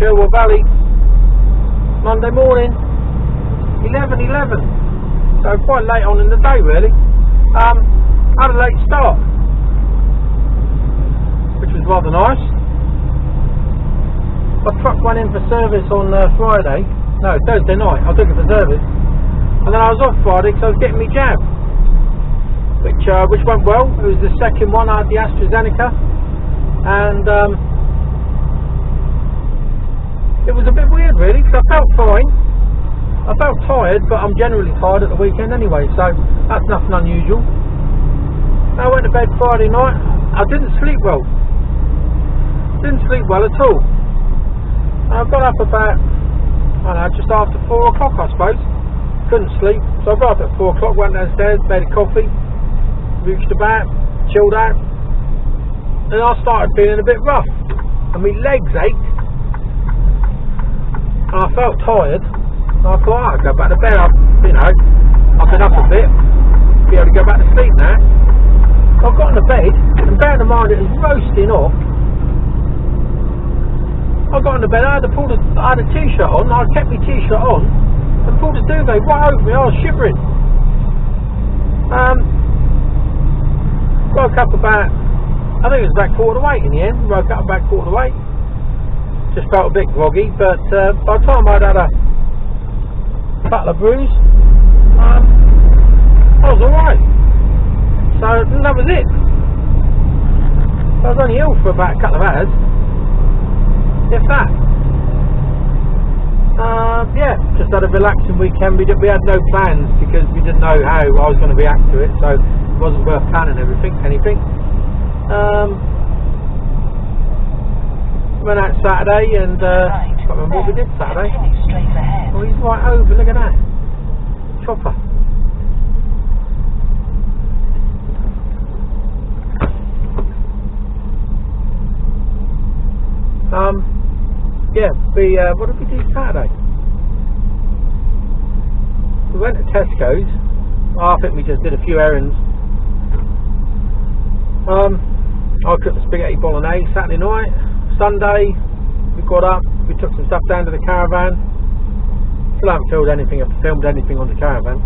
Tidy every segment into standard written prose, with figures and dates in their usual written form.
Cherwell Valley Monday morning, 11:11. So quite late on in the day really. Had a late start, which was rather nice. My truck went in for service on Thursday night. I took it for service, and then I was off Friday because I was getting me jab, which went well. It was the second one. I had the AstraZeneca, and it was a bit weird really, because I felt fine. I felt tired, but I'm generally tired at the weekend anyway, so that's nothing unusual. I went to bed Friday night. I didn't sleep well. Didn't sleep well at all. I got up about, just after 4 o'clock I suppose. Couldn't sleep, so I got up at 4 o'clock, went downstairs, made a coffee, reached about, chilled out, and I started feeling a bit rough, and my legs ached, and I felt tired. I thought, I'll go back to bed. I've been up a bit, be able to go back to sleep now. I got in the bed, and bearing in mind it was roasting off, I got in the bed, I had a t-shirt on, I kept my t-shirt on, and pulled the duvet right over me. I was shivering. Woke up about, I think it was about 7:45 in the end. Woke up about 7:45. Just felt a bit groggy, but by the time I'd had a couple of brews, I was alright. So that was it. I was only ill for about a couple of hours, if that. Yeah, just had a relaxing weekend. We had no plans because we didn't know how I was going to react to it, so it wasn't worth planning anything. Went out Saturday and I can't remember what we did Saturday. Oh, he's right over, look at that. Chopper. Yeah, what did we do Saturday? We went to Tesco's. I think we just did a few errands. I cooked the spaghetti bolognese Saturday night. Sunday, we got up, we took some stuff down to the caravan. Still haven't filmed anything on the caravan.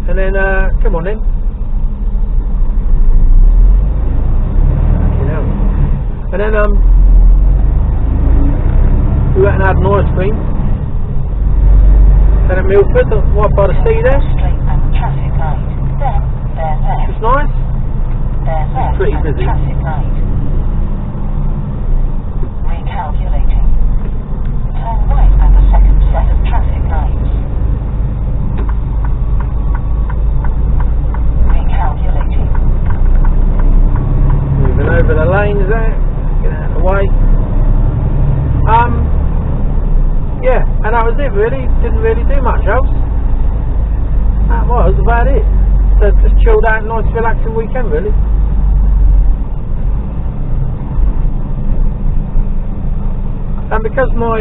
And then, come on then. And then, we went and had an ice cream. Then at Milford, right by the sea there. It's nice. It's pretty busy. Recalculating. Turn right at the second set of traffic lights. Recalculating. Moving over the lanes there. Get out of the way. Yeah, and that was it really. Didn't really do much else. That was about it. So just chilled out, nice relaxing weekend really. And because my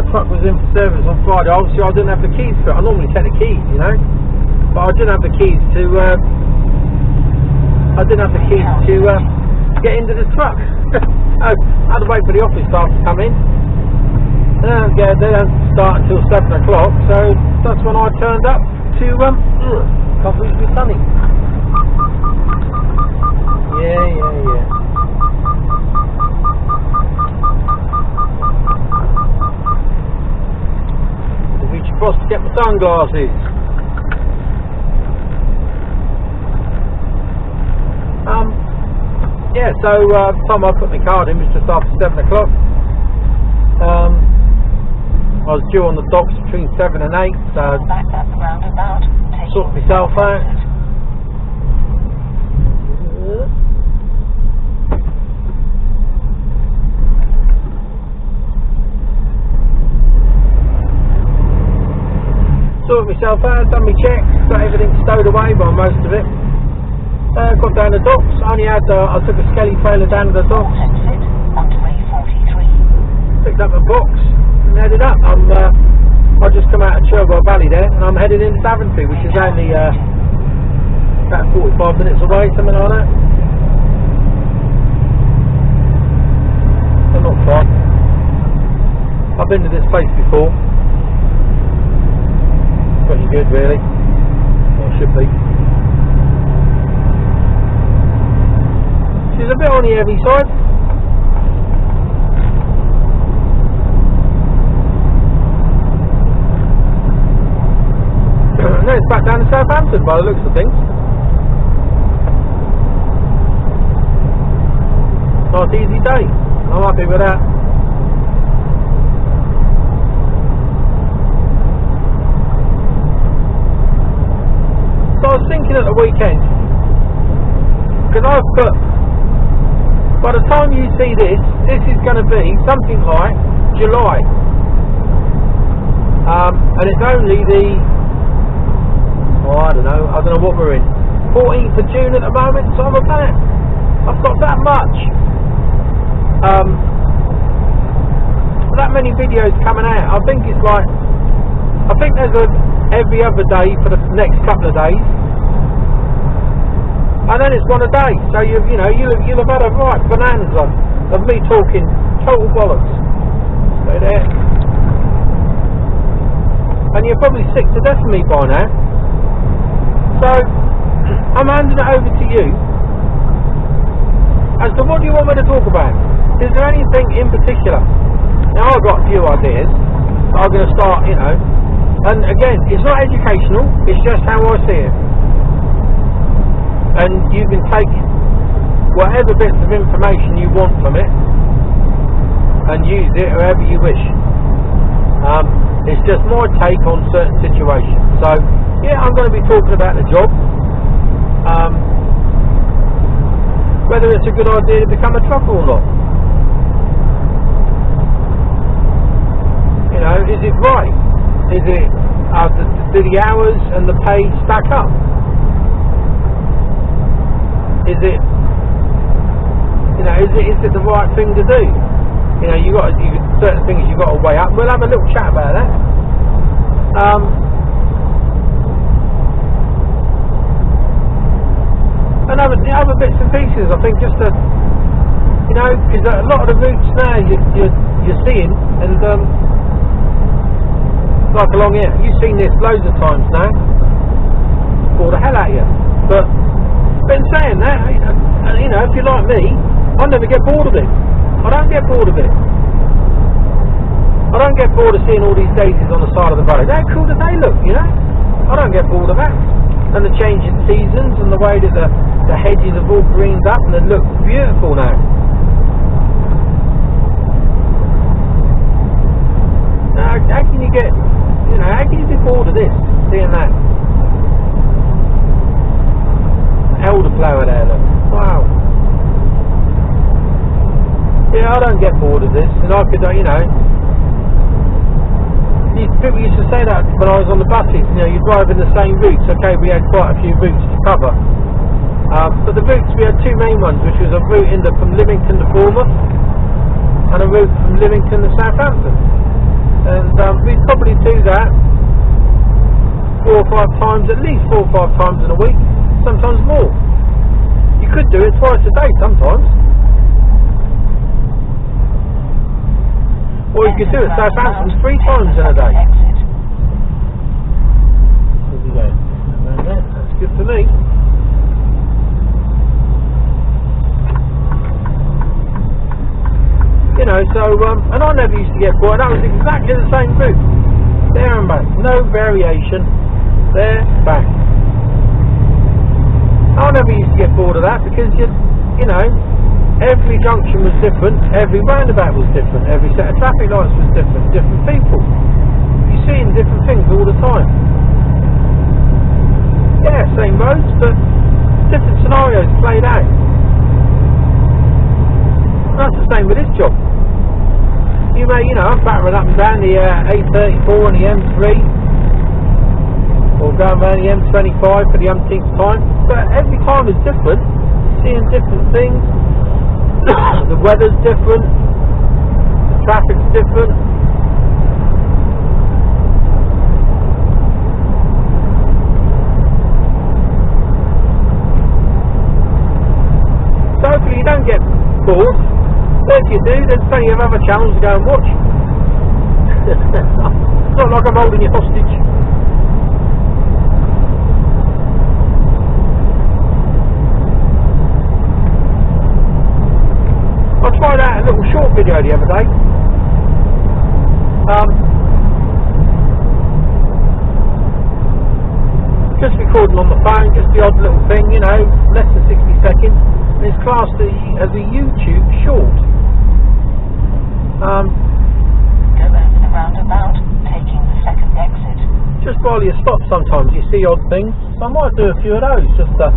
truck was in for service on Friday, obviously I didn't have the keys for it. I normally take the keys, you know, but I didn't have the keys to get into the truck. I had to wait for the office staff to come in. And they don't start until 7 o'clock, so that's when I turned up to Coffee's with Sunny. Yeah. To reach across to get my sunglasses. Yeah, so the time I put my card in was just after 7 o'clock. I was due on the docks between 7 and 8, so sorted myself out. Sorted myself out, done my checks, got everything stowed away, well most of it. Got down the docks, I took a skelly trailer down to the docks. Picked up a box and headed up. I just come out of Cherwell Valley there, and I'm heading into Daventry, which is only about 45 minutes away, something like that. So not far. I've been to this place before. Pretty good, really. Well, it should be. She's a bit on the heavy side. And then it's back down to Southampton by the looks of things. Nice easy day. I'm happy with that. So I was thinking at the weekend, because I've put, by the time you see this is going to be something like July, and it's only the, I don't know what we're in, 14th of June at the moment, so I've got that much, that many videos coming out. I think there's every other day for the next couple of days, and then it's one a day, so you'll have had a right bananas of me talking total bollocks. So there. And you're probably sick to death of me by now. So I'm handing it over to you as to what do you want me to talk about. Is there anything in particular? Now I've got a few ideas, but I'm going to start, and again, it's not educational, it's just how I see it. And you can take whatever bits of information you want from it and use it however you wish. It's just my take on certain situations. So yeah, I'm going to be talking about the job, whether it's a good idea to become a trucker or not. Is it right? Is it do the hours and the pay stack up? Is it the right thing to do? Certain things you've got to weigh up. We'll have a little chat about that. And other bits and pieces. I think just to, because a lot of the routes now you're seeing, and like along here, you've seen this loads of times now. Bore the hell out of you. But in saying that, if you're like me, I never get bored of it. I don't get bored of it. I don't get bored of seeing all these daisies on the side of the road. How cool do they look, I don't get bored of that. And the changing seasons and the way that the hedges have all greened up and they look beautiful now. Now, how can you get, how can you be bored of this, seeing that? Elderflower there, look. Wow. Yeah, I don't get bored of this, and I could, people used to say that when I was on the buses, you drive in the same routes. Okay, we had quite a few routes to cover, but the routes, we had two main ones, which was a route from Lymington to Bournemouth, and a route from Lymington to Southampton, and we'd probably do that 4 or 5 times, at least 4 or 5 times in a week, sometimes more. You could do it twice a day sometimes. Or you could do it Southampton 3 times in a day. That's good for me. And I never used to get bored. That was exactly the same route. There and back. No variation. There, back. I never used to get bored of that because, every junction was different, every roundabout was different, every set of traffic lights was different, different people. You're seeing different things all the time. Yeah, same roads, but different scenarios played out. And that's the same with this job. You may, I'm battering up and down the A34 and the M3, or going around the M25 for the umpteenth time, but every time is different, seeing different things. The weather's different, the traffic's different. course. But if you do, there's plenty of other channels to go and watch. It's not like I'm holding you hostage. I tried out a little short video the other day. Just recording on the phone, just the odd little thing, you know, less than 60 seconds. And it's classed as a YouTube short. Go over the roundabout, taking the second exit. Just while you stop sometimes you see odd things. So I might do a few of those just to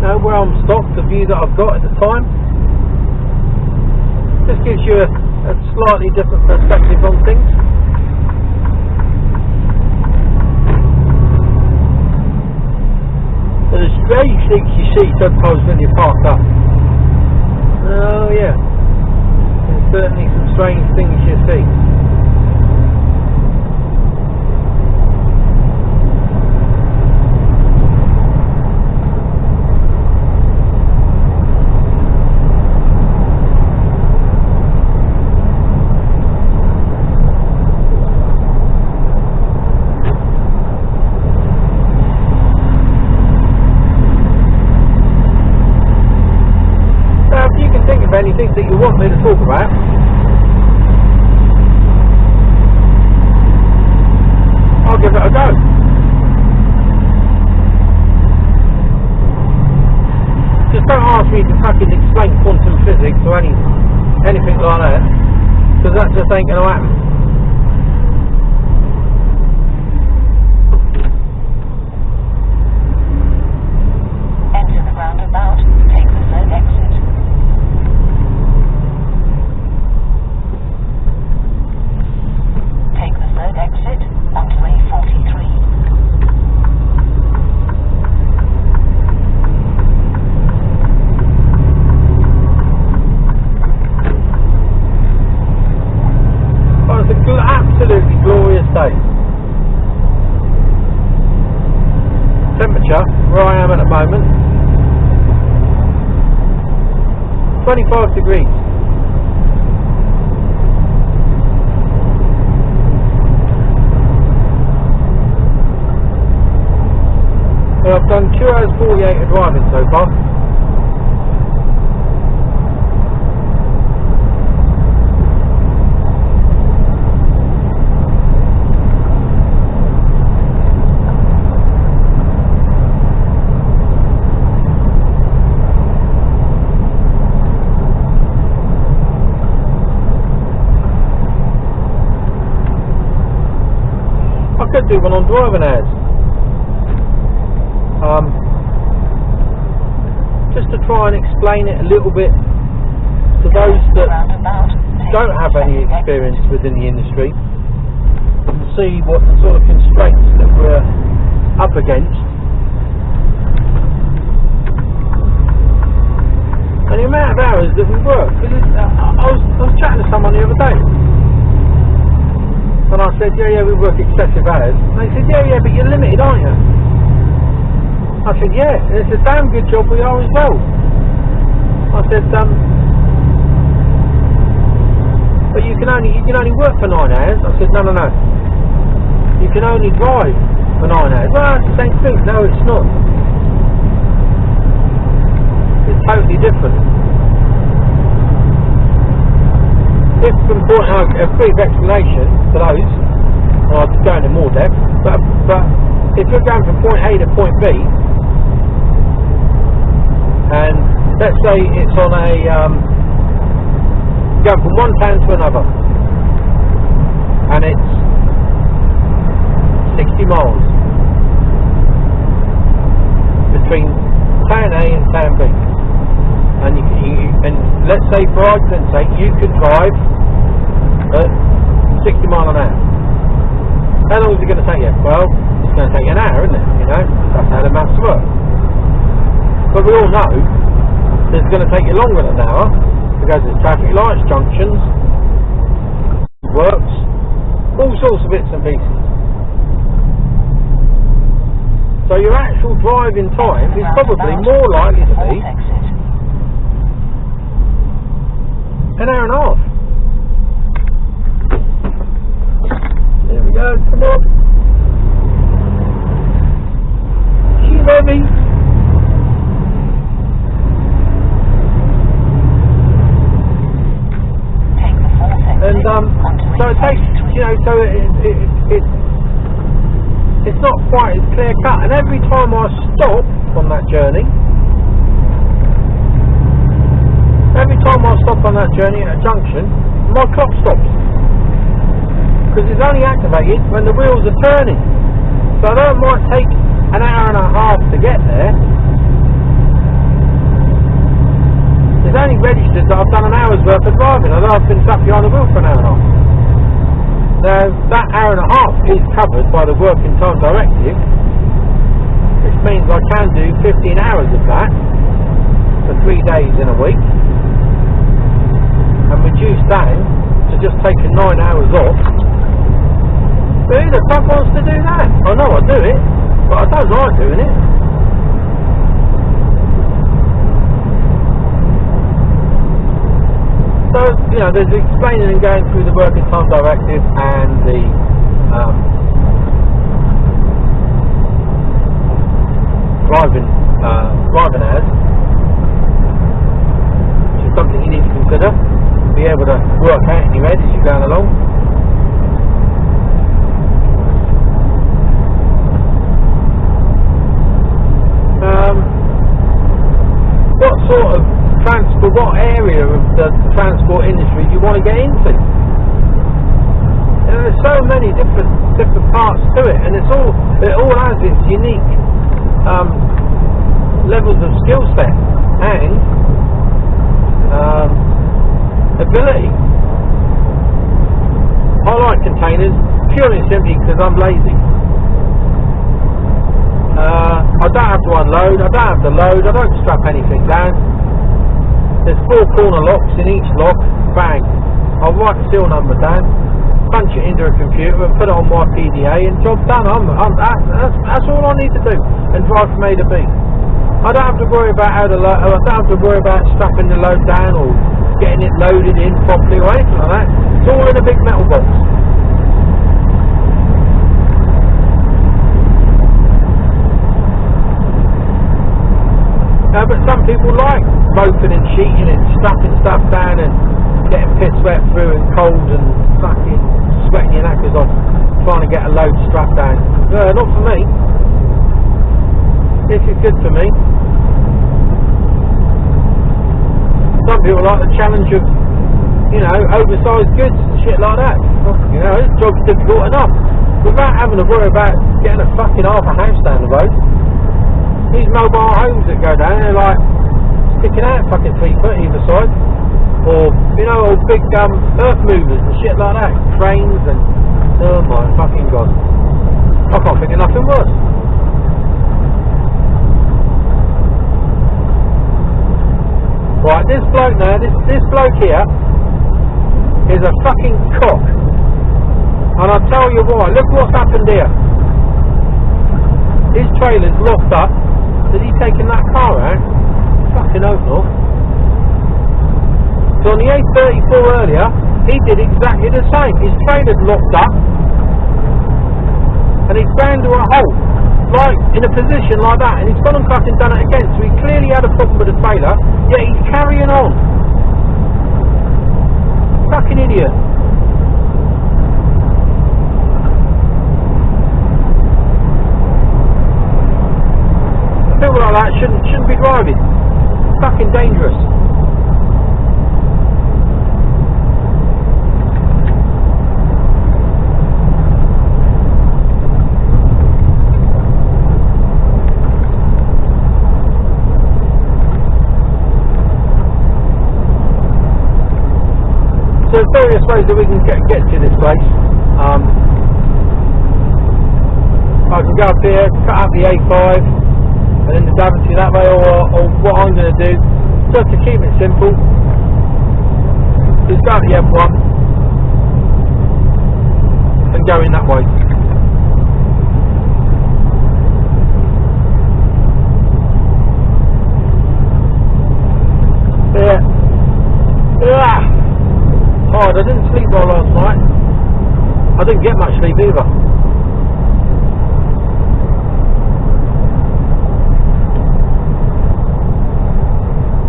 know where I'm stopped, the view that I've got at the time. Just gives you a slightly different perspective on things. There's strange things you see sometimes when you park up. Oh yeah, there's certainly some strange things you see. Anything that you want me to talk about, I'll give it a go. Just don't ask me to fucking explain quantum physics or anything like that, because that just ain't going to happen. Enter the roundabout, take the third exit. Exit onto A43. Oh, it's an absolutely glorious day. Temperature, where I am at the moment, 25 degrees. Well, I've done 2 hours 48 of driving so far. I could do one on driving hours. Just to try and explain it a little bit to those that don't have any experience within the industry, and see what the sort of constraints that we're up against. And the amount of hours that we work. I was chatting to someone the other day, and I said, yeah, we work excessive hours. And they said, yeah, but you're limited, aren't you? I said, yeah, it's a damn good job we are as well. I said, but you can only work for 9 hours. I said, no. You can only drive for 9 hours. Well, it's the same thing. No, it's not. It's totally different. If from point, a brief explanation to those, and I'll go into more depth, but if you're going from point A to point B, and let's say it's on a going from one town to another, and it's 60 miles between town A and town B, and and let's say for argument's sake you could drive at 60 miles an hour. How long is it going to take you? Well, it's going to take you an hour, isn't it? You know, that's how the maths work. But we all know it's going to take you longer than an hour because there's traffic lights, junctions, works, all sorts of bits and pieces. So your actual driving time is probably more likely to be An hour and a half. There we go, come on. She's heavy. Take the fourth exit. And so it takes, so it's not quite as clear cut. And every time I stop on that journey, at a junction, my clock stops. Because it's only activated when the wheels are turning. So although it might take an hour and a half to get there, it's only registered that I've done an hour's worth of driving, although I've been sat behind the wheel for an hour and a half. Now, that hour and a half is covered by the working time directive, which means I can do 15 hours of that for 3 days in a week, and reduce down to just taking 9 hours off. But who the fuck wants to do that? I know I do it, but I don't like doing it. So, there's explaining and going through the working time directive and the driving hours, which is something you need to consider, be able to work out in your head as you're going along. What sort of transport, what area of the transport industry do you want to get into? There's so many different parts to it, and it all has its unique levels of skill set and ability. I like containers purely and simply because I'm lazy. I don't have to unload, I don't have to load, I don't strap anything down. There's 4 corner locks in each lock, bang. I'll write the seal number down, punch it into a computer and put it on my PDA and job done. That's all I need to do and drive from A to B. I don't have to worry about I don't have to worry about strapping the load down or getting it loaded in properly or anything like that. It's all in a big metal box. But some people like roping and sheeting and strapping stuff down and getting piss wet through and cold and fucking sweating your knackers off trying to get a load strapped down. Not for me. This is good for me. Some people like the challenge of, oversized goods and shit like that. This job's difficult enough without having to worry about getting a fucking half a house down the road. These mobile homes that go down, they're like sticking out fucking 3 foot either side. Or, or big earth movers and shit like that. Trains and, oh my fucking god. I can't think of nothing worse. Right, this bloke now, this bloke here is a fucking cock. And I'll tell you why. Look what's happened here. His trailer's locked up. Has he taken that car out? Fucking hope not. So on the A34 earlier, he did exactly the same. His trailer's locked up, and he's ground to a halt, like in a position like that, and he's gone and fucking done it again. So he clearly had a problem with the trailer, yet he's carrying on. Fucking idiot. People like that shouldn't be driving. It's fucking dangerous. So there's various ways that we can get to this place. I can go up here, cut out the A5. And then the Daventry that way, or what I'm going to do, just to keep it simple, is go to the M1 and go in that way. Yeah. didn't get much sleep either.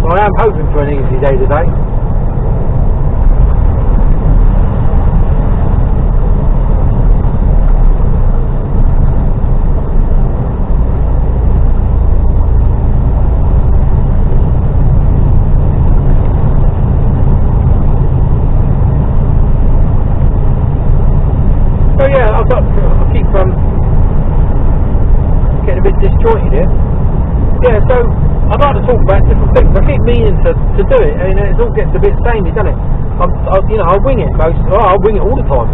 So I am hoping for an easy day today. So yeah, I keep getting a bit disjointed here. Yeah, so I'd like to talk about different things. I keep meaning to do it, and it all gets a bit samey, doesn't it? I wing it I wing it all the time.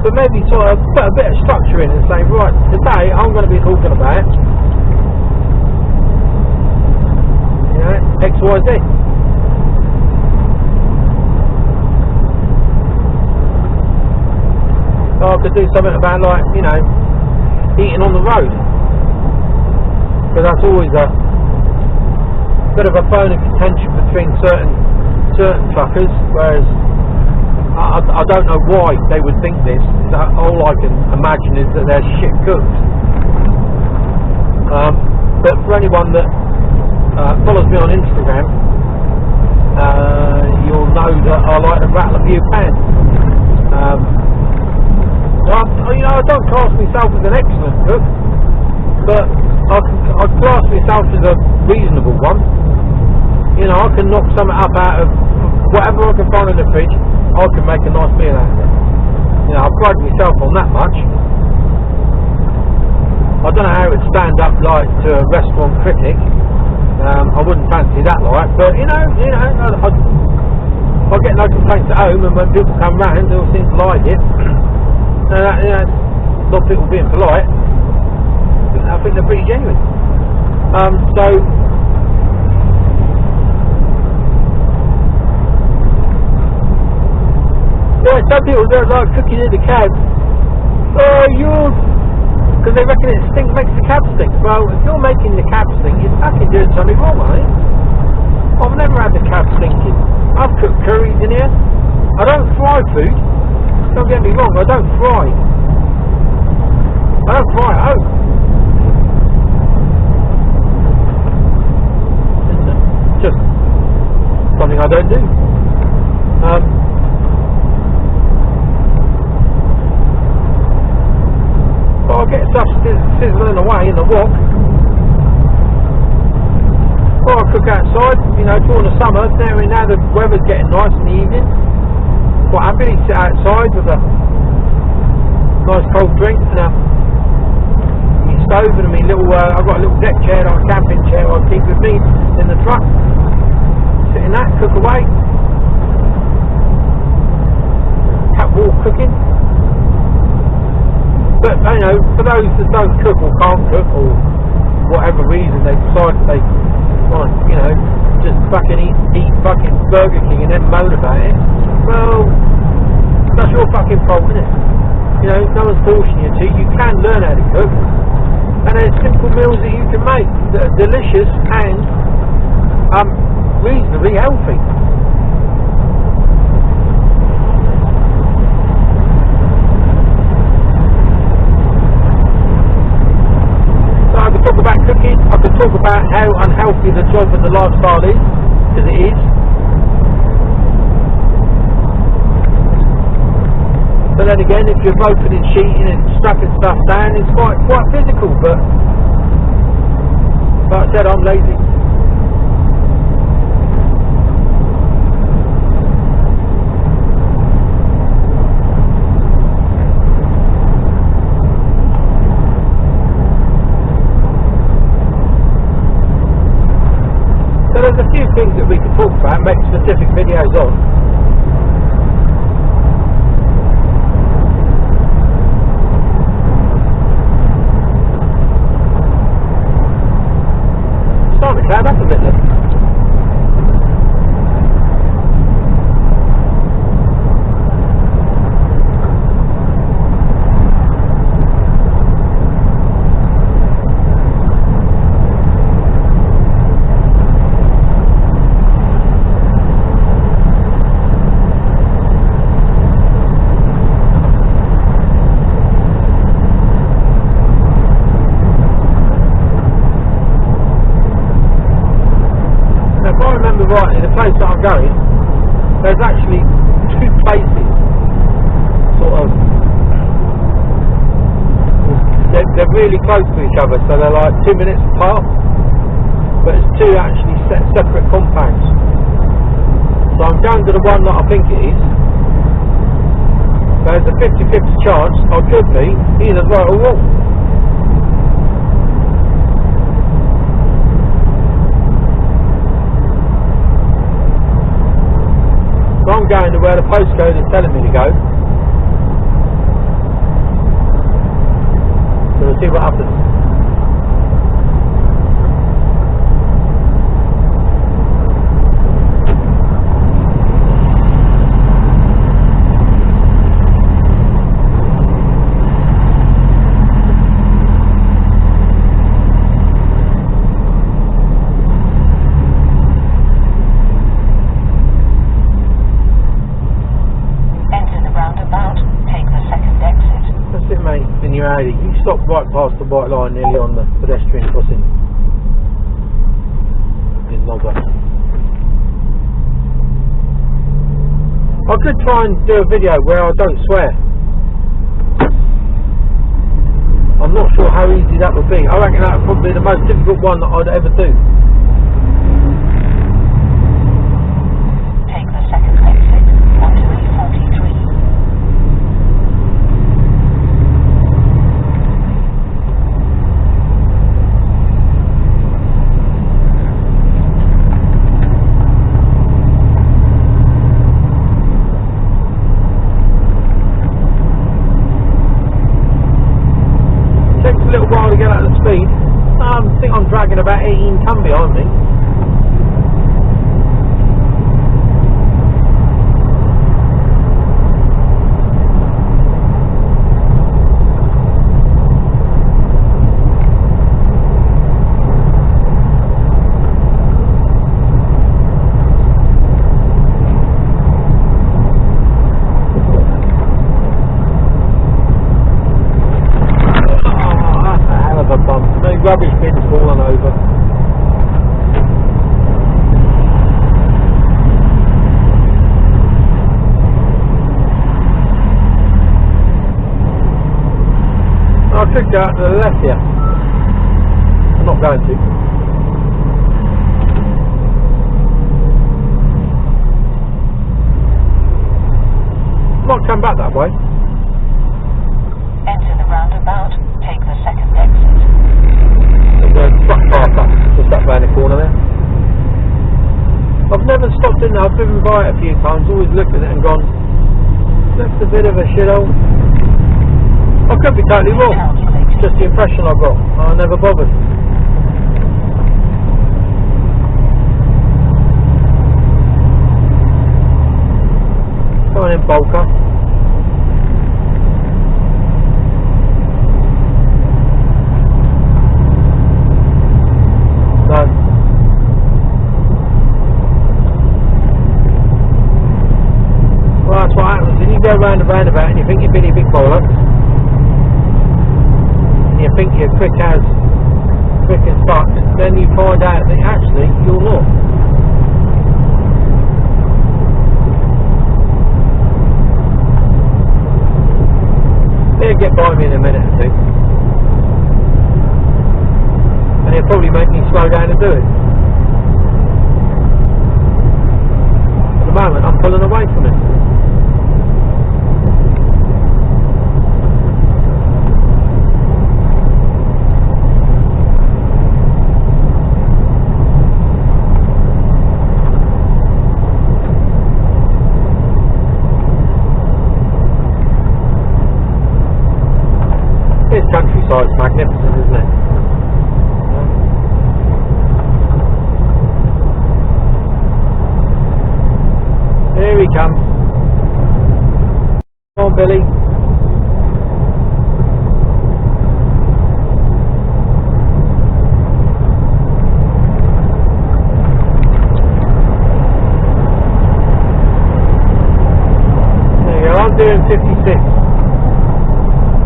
But maybe sort of put a bit of structure in and say, right, today I'm going to be talking about, X, Y, Z. So I could do something about, like, eating on the road. Because that's always a bit of a bone of contention between certain truckers, whereas I don't know why they would think this. All I can imagine is that they're shit cooks. But for anyone that follows me on Instagram, you'll know that I like to rattle a few pans. I don't class myself as an excellent cook, but I class myself as a reasonable one. I can knock something up out of whatever I can find in the fridge. I can make a nice meal out of it. I pride myself on that much. I don't know how it would stand up like to a restaurant critic. I wouldn't fancy that, like, but I get no complaints at home, and when people come round, they all seem to like it. Not people being polite. I think they're pretty genuine. Some people don't like cooking in the cab. Because they reckon it makes the cab stink. Well, if you're making the cab stink, you're fucking doing something wrong, aren't you? I've never had the cab stinking. I've cooked curries in here. I don't fry food. Don't get me wrong, I don't fry. I don't fry at home. It's just something I don't do. Well, I'll get stuff sizzling away in the wok. Or I cook outside, during the summer, now the weather's getting nice in the evening. Quite happy to sit outside with a nice cold drink and my stove and my little, I've got a little deck chair, like a camping chair I keep with me in the truck. Sit in that, cook away. Catwalk cooking. But, for those that don't cook or can't cook, or whatever reason they decide they want, just fucking eat fucking Burger King and then moan about it, well, that's your fucking fault, isn't it? No one's forcing you to. You can learn how to cook, and there's simple meals that you can make that are delicious and reasonably healthy. So I could talk about cooking, I could talk about how unhealthy the job and the lifestyle is, because it is. But then again, if you're roping and cheating and strapping stuff down, it's quite physical. But like I said, I'm lazy. So there's a few things that we could talk about, make specific videos on. Cloud up a bit then. the right, in the place that I'm going, there's actually two places, sort of, they're really close to each other, so they're like 2 minutes apart, but it's two actually separate compounds. So I'm going to the one that I think it is. There's a 50-50 chance I could be either right or wrong. So I'm going to where the postcode is telling me to go. So we'll see what happens. You stop right past the white line, nearly on the pedestrian crossing. In Nogger. I could try and do a video where I don't swear. I'm not sure how easy that would be. I reckon that would probably be the most difficult one that I'd ever do. Take the second exit onto E43. To get out of the speed. I think I'm dragging about 18 ton behind me. Rubbish bins falling over. I could go out to the left here. I'm not going to. Might come back that way. Enter the roundabout. Take the second exit. There's a truck park up, just up round the corner there. I've never stopped in there, I've driven by it a few times, always looked at it and gone, that's a bit of a shithole. I could be totally wrong, it's just the impression I got, I never bothered. Going in Bolker. No. Well, that's what happens. When you go round the roundabout and you think you're Billy Big Bollocks, and you think you're quick as fuck, then you find out that actually you're not. They'll get by me in a minute or two. And it'll probably make me slow down and do it. At the moment I'm pulling away from it. This countryside's magnificent, isn't it? Here he comes. Come on, Billy. There you go, I'm doing 56.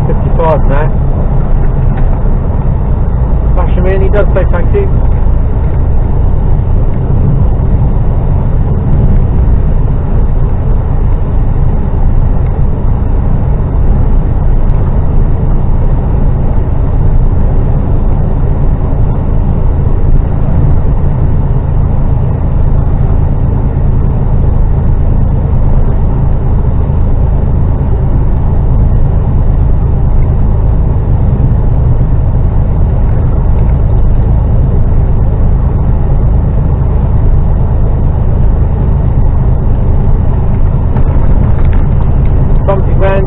55 now. Flash him in, he does say thank you.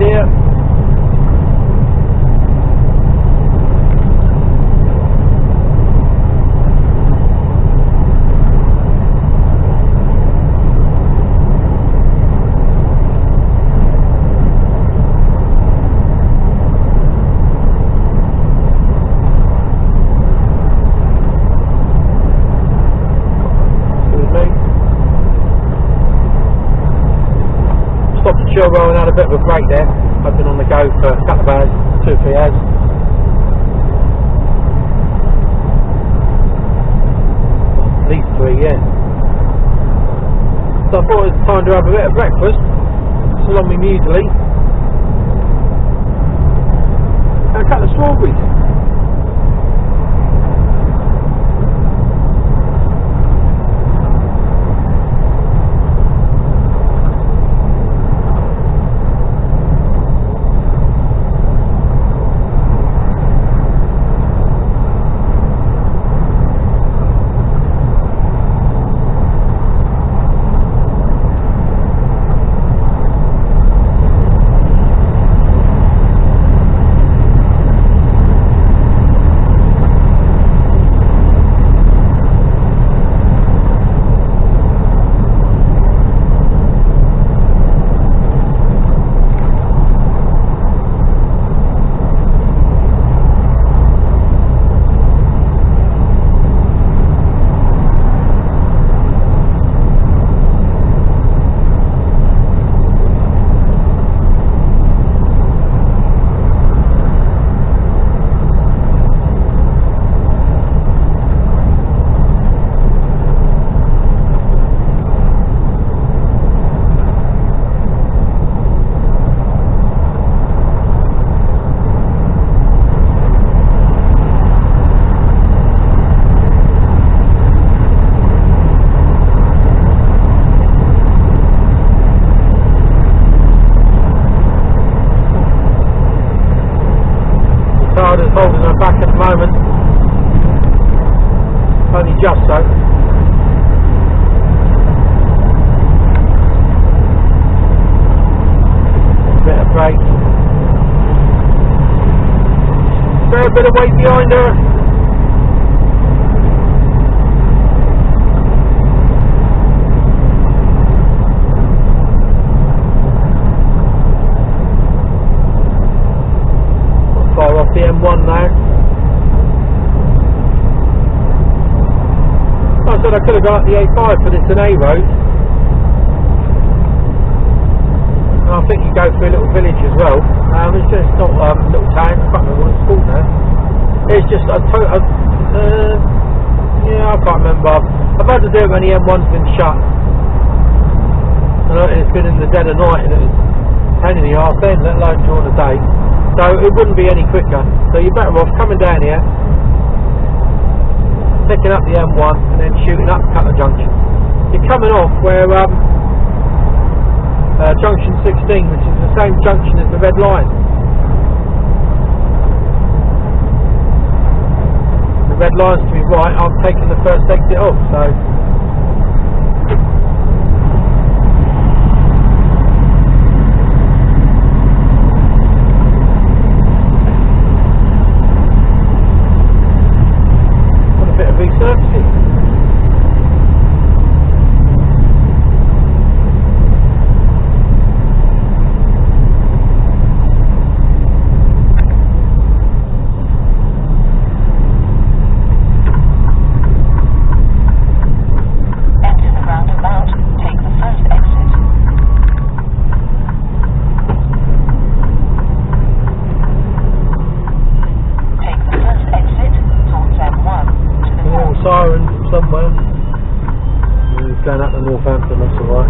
dear. Stopped at Cherwell and had a bit of a break there. I've been on the go for a couple of hours, 2 or 3 hours. At least 3, yeah. So I thought it was time to have a bit of breakfast. Salami muesli. And a couple of strawberries. Is holding her back at the moment, only just so. Bit of brake, fair bit of weight behind her. Far off the M1 now. I said I could have got the A5 for this A road. And I think you go through a little village as well. It's just not a little town. I can't remember what it's called now. It's just a total. Yeah, I can't remember. I've had to do it when the M1's been shut. And it's been in the dead of night, and it was a pain in the arse then, let alone during the day. So it wouldn't be any quicker. So you're better off coming down here, picking up the M1 and then shooting up Cutler Junction. You're coming off where junction 16, which is the same junction as the red line. The red line's to be right, I'm taking the first exit off, so siren somewhere. He's going up to Northampton, that's alright.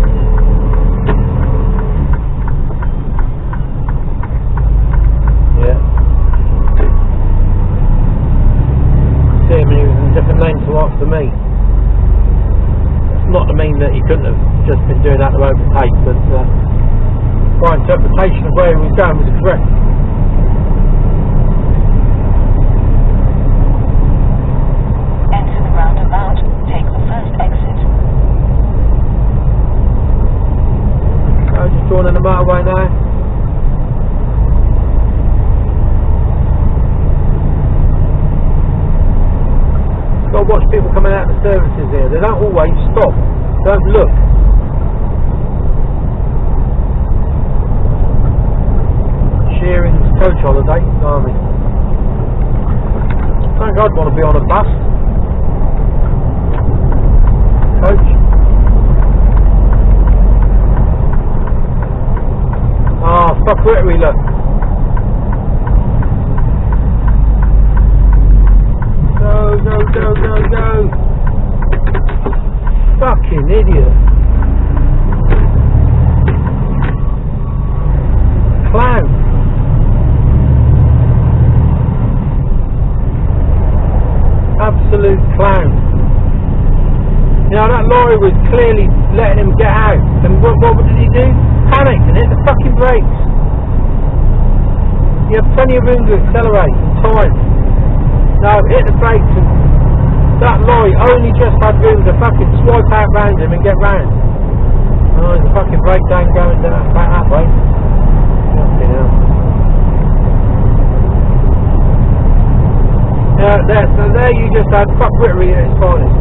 Yeah. See him, he was in a different lane to after me. It's not to mean that he couldn't have just been doing that to overtake, but my interpretation of where he was going was correct. Joining the motorway now. Got to watch people coming out of the services here. They don't always stop. They don't look. Shearing's coach holiday. Blimey. I think I'd want to be on a bus. Coach. Ah, fuck Whittery, look. Go. Fucking idiot. Clown. Absolute clown. You know, that lorry was clearly letting him get out. And what did he do? Panicked and hit the fucking brakes. You have plenty of room to accelerate and time. No, hit the brakes and that lorry only just had room to fucking swipe out round him and get round. Oh, there's a fucking breakdown going down back that way. Fucking hell. So there you just had fuck Whittery at its finest.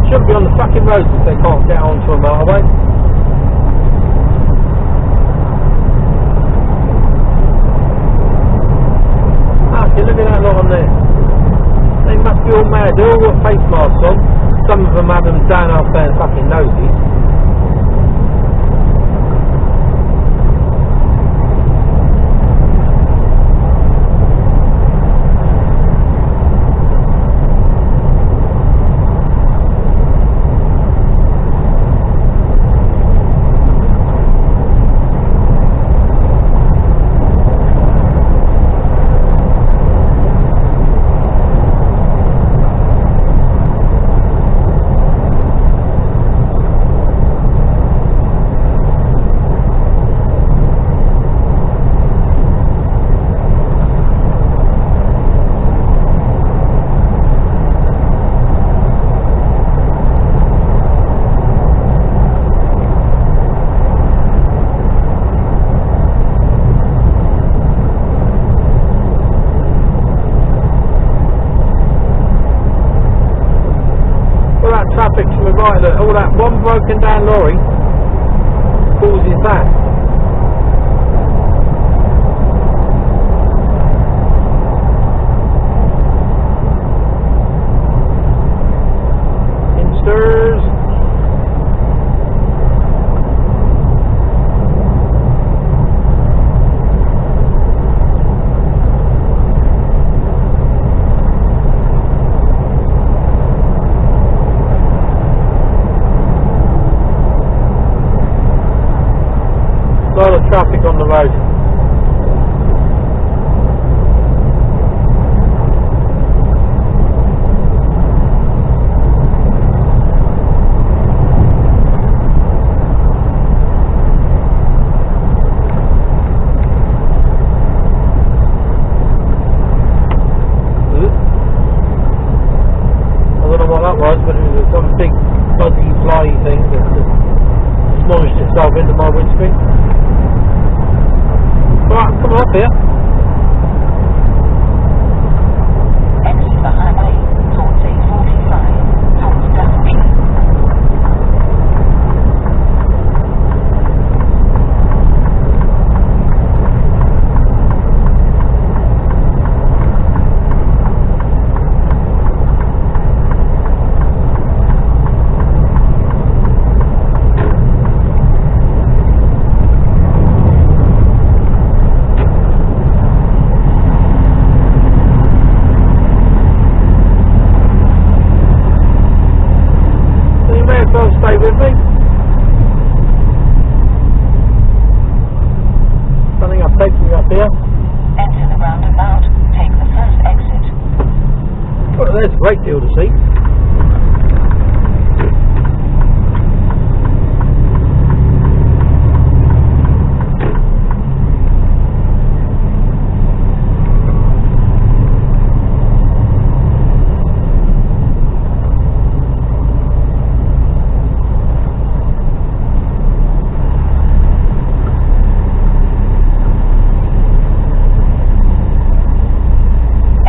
Shouldn't be on the fucking roads if they can't get onto a motorway. Look at that lot on there. They must be all mad. They all got face masks on. Some of them have them down off their fucking noses. Right, look, all that one broken down lorry causes that. Insters. A lot of traffic on the road. I don't know what that was, but it was some big fuzzy fly thing that smashed itself into my windscreen. Right, come on up here. Exit the highway towards A45, towards Daventry. Stay with me. I think I've taken you up here. Enter the roundabout, take the first exit. Well, there's a great deal to see.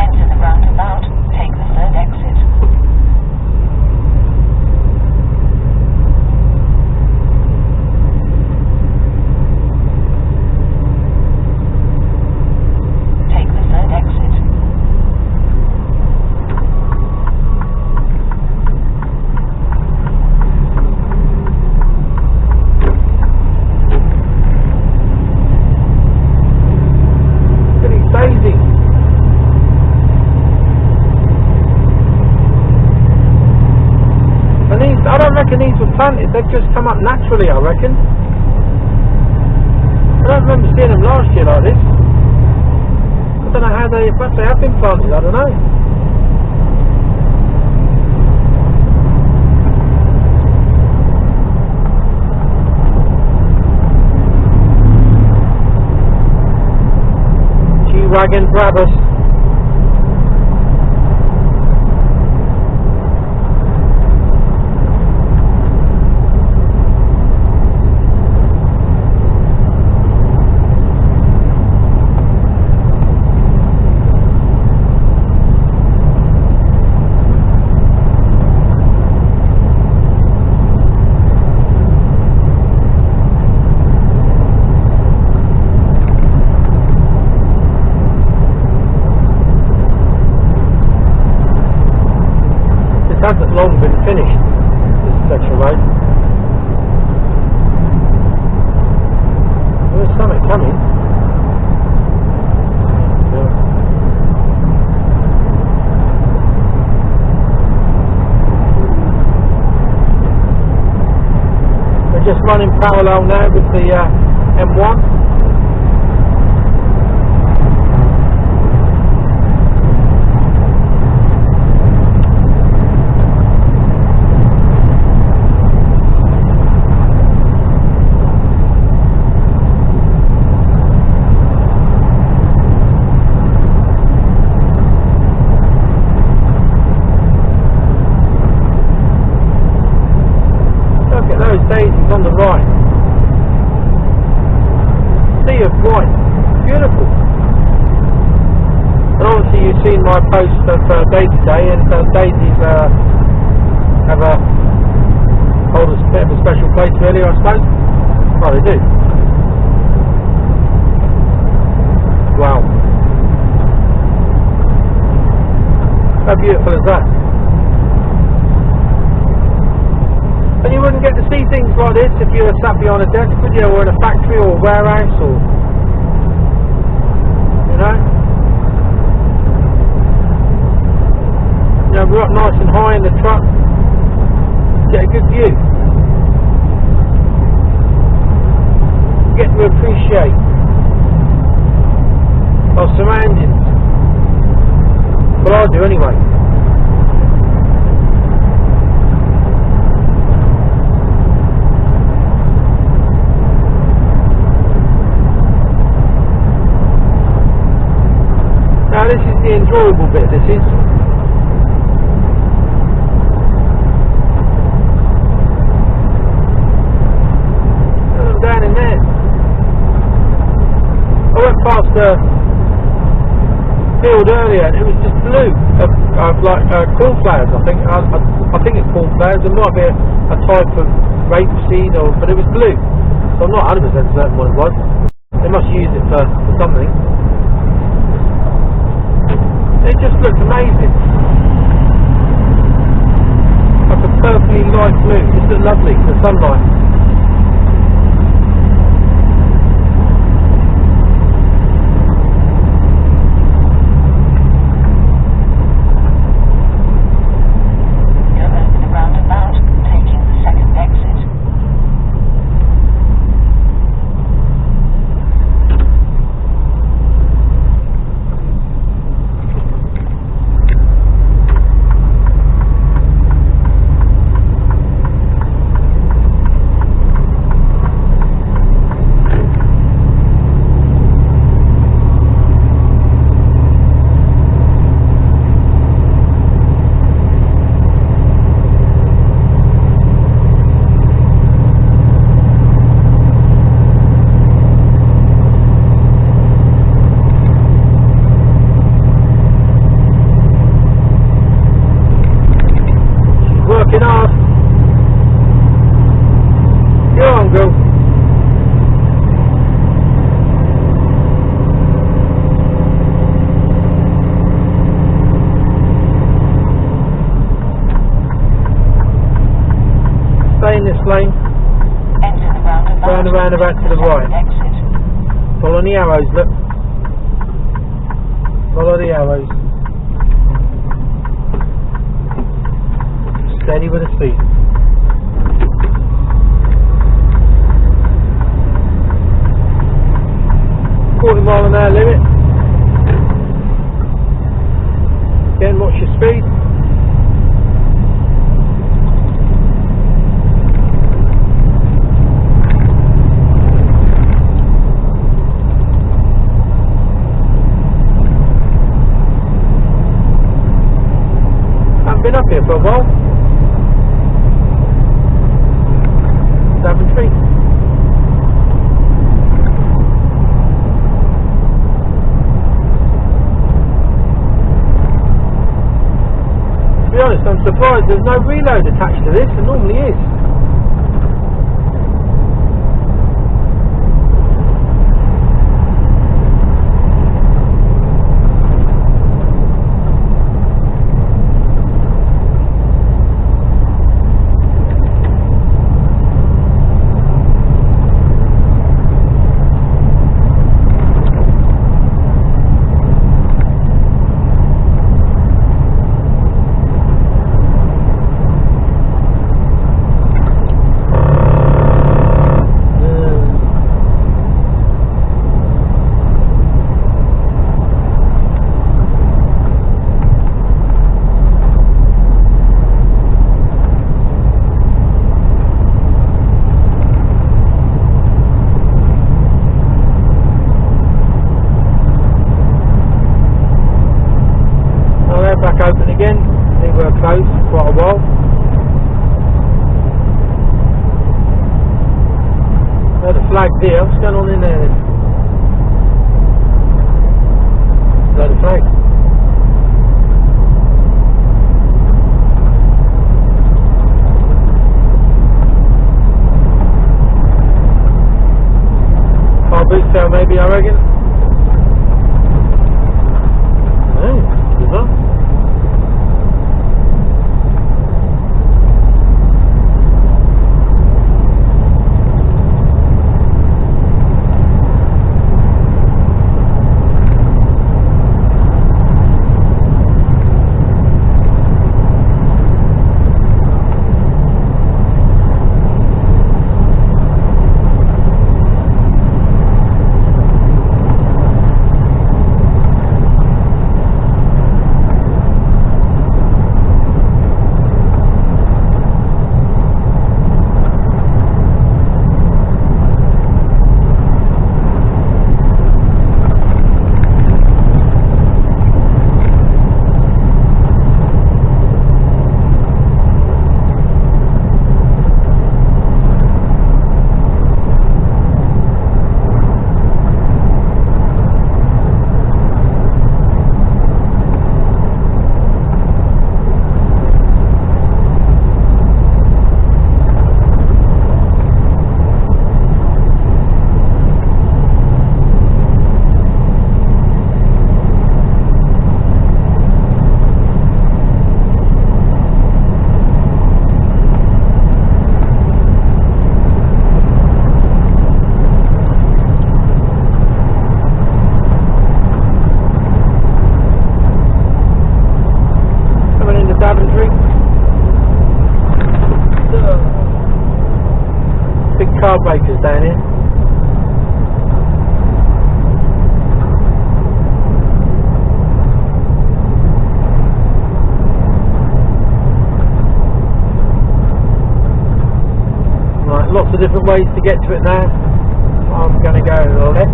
Enter the roundabout, take the third exit. I don't reckon these were planted. They've just come up naturally, I reckon. I don't remember seeing them last year like this. I don't know how perhaps they have been planted, I don't know. G-Wagon Brabus. Hasn't long been finished, this section road. There's something coming. Yeah. We're just running parallel now with the M1. Daisies on the right. Sea of white. Beautiful. And obviously you've seen my post of Daisy Day, and daisies hold a bit of a special place really, I suppose. Well, they do. Wow. How beautiful is that? And you wouldn't get to see things like this if you were sat behind a desk, would you? Or in a factory or a warehouse, or, you know? You know, we're up nice and high in the truck, get a good view. You get to appreciate our surroundings. Well, I do anyway. Now this is the enjoyable bit, this is. Oh, down in there. I went past the field earlier and it was just blue of like cornflowers, I think. I think it's cornflowers. It might be a type of rapeseed, but it was blue. So I'm not 100% certain what it was. They must use it for something. It just looks amazing. Like a perfectly light blue. It just looks lovely in the sunlight. Working hard. Go on, girl. Stay in this lane. Turn around about to the right. Follow the arrows, look. Follow the arrows. Steady with the speed. 40 mph limit. Again, what's your speed? Haven't been up here for a while. Daventry. To be honest, I'm surprised there's no reload attached to this. There normally is. Open again. I think we're closed for quite a while. There's a flag there. What's going on in there then? There's a flag. Car boot sale maybe, I reckon. Oh, good enough. Daventry. Big car breakers down here. Right, lots of different ways to get to it now. I'm going to go left.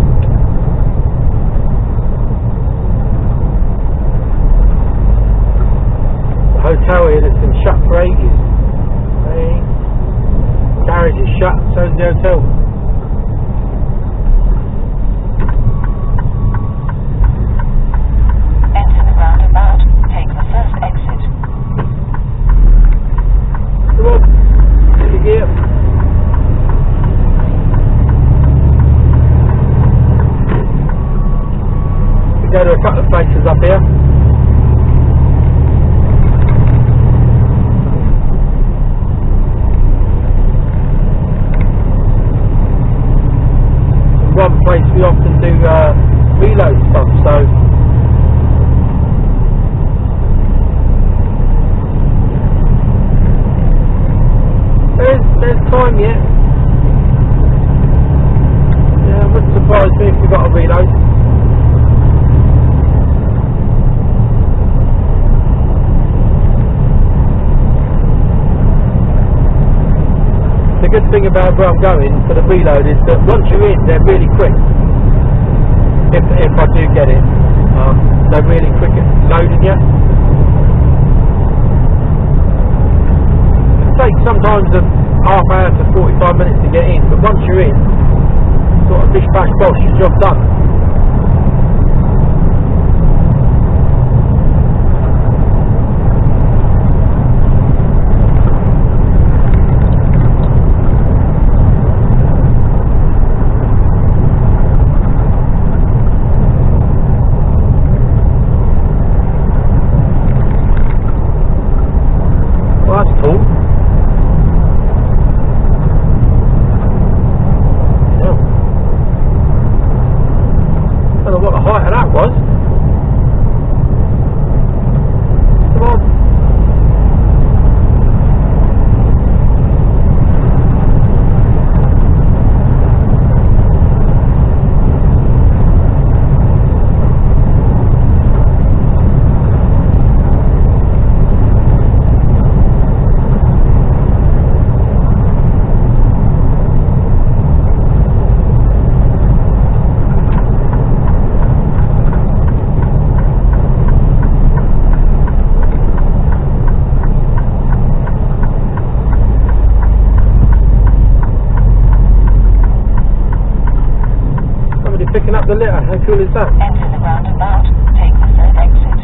Hotel here that's been shut for ages. The garage is shut, so is the hotel. Enter the roundabout. Take the first exit. Come on, get your gear. We go to a couple of places up here. One place we often do reload stuff, so there's time yet. Yeah, it wouldn't surprise me if we got a reload. the good thing about where I'm going for the reload is that once you're in, they're really quick. If I do get it, they're really quick at loading you. It takes sometimes a half hour to 45 minutes to get in, but once you're in, sort of bish bash bosh, your job done. Well, that's cool. I don't know what the height of that was. Come on. Picking up the litter, how cool is that? Enter the roundabout, take the third exit.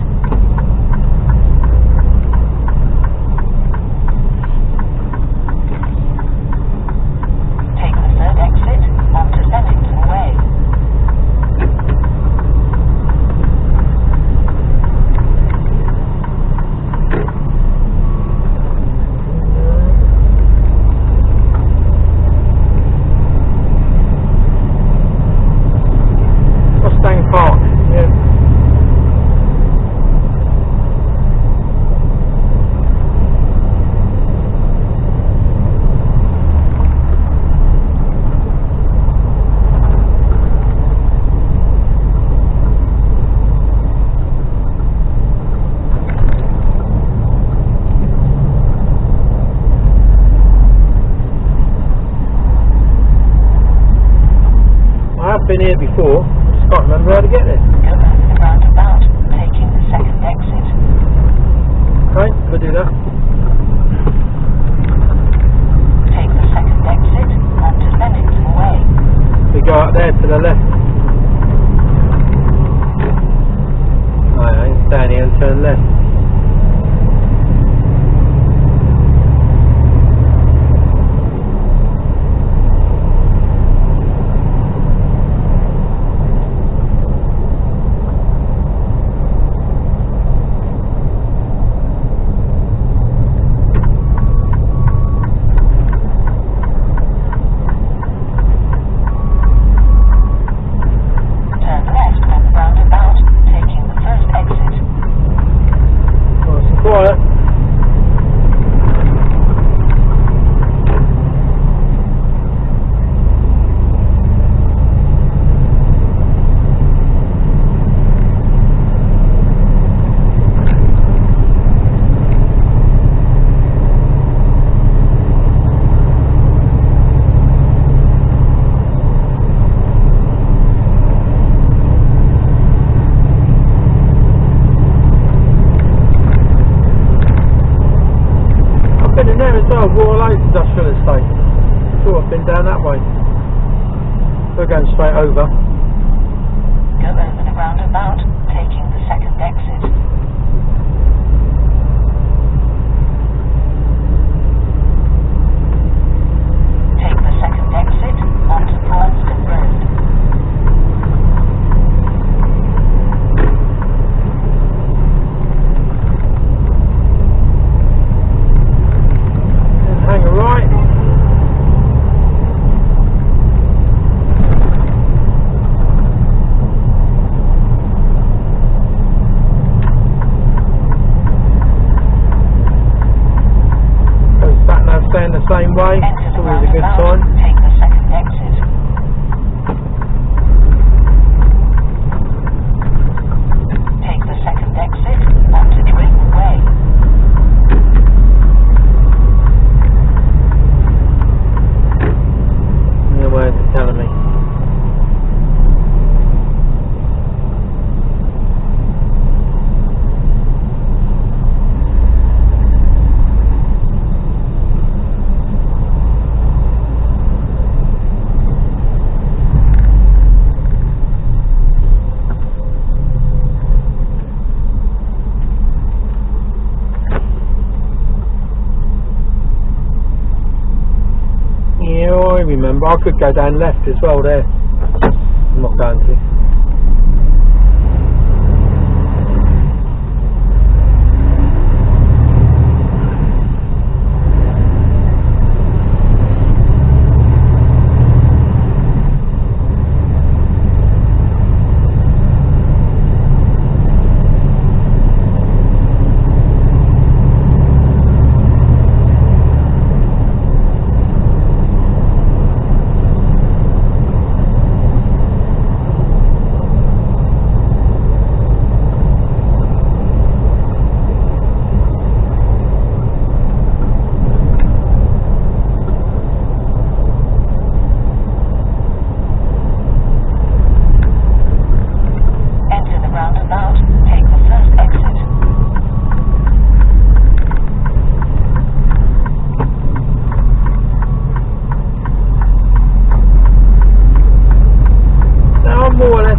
Take the third exit onto Daventry Way. Park, yeah. I have been here before, I just can't remember how to get there. Go over the roundabout, taking the second exit. Right, we'll do that. Take the second exit onto Daventry Way. We go out there to the left. Alright, stand here and turn left. Turn left on the roundabout, taking the first exit. Nice and quiet. Been in there as well, Royal Oak Industrial Estate. Sure, I've been down that way. We're going straight over. Go over the roundabout, taking the second exit. Take the second exit onto Bryanston Road. Hang a right. Goes back now, staying the same way. Enter It's the always a good roundabout, sign. take the second exit. Take the second exit onto Cherwell Way. may remember, I could go down left as well there. I'm not going to.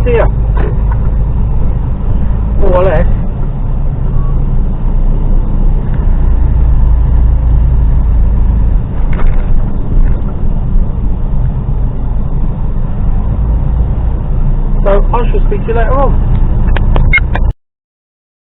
Here, more or less. So I shall speak to you later on.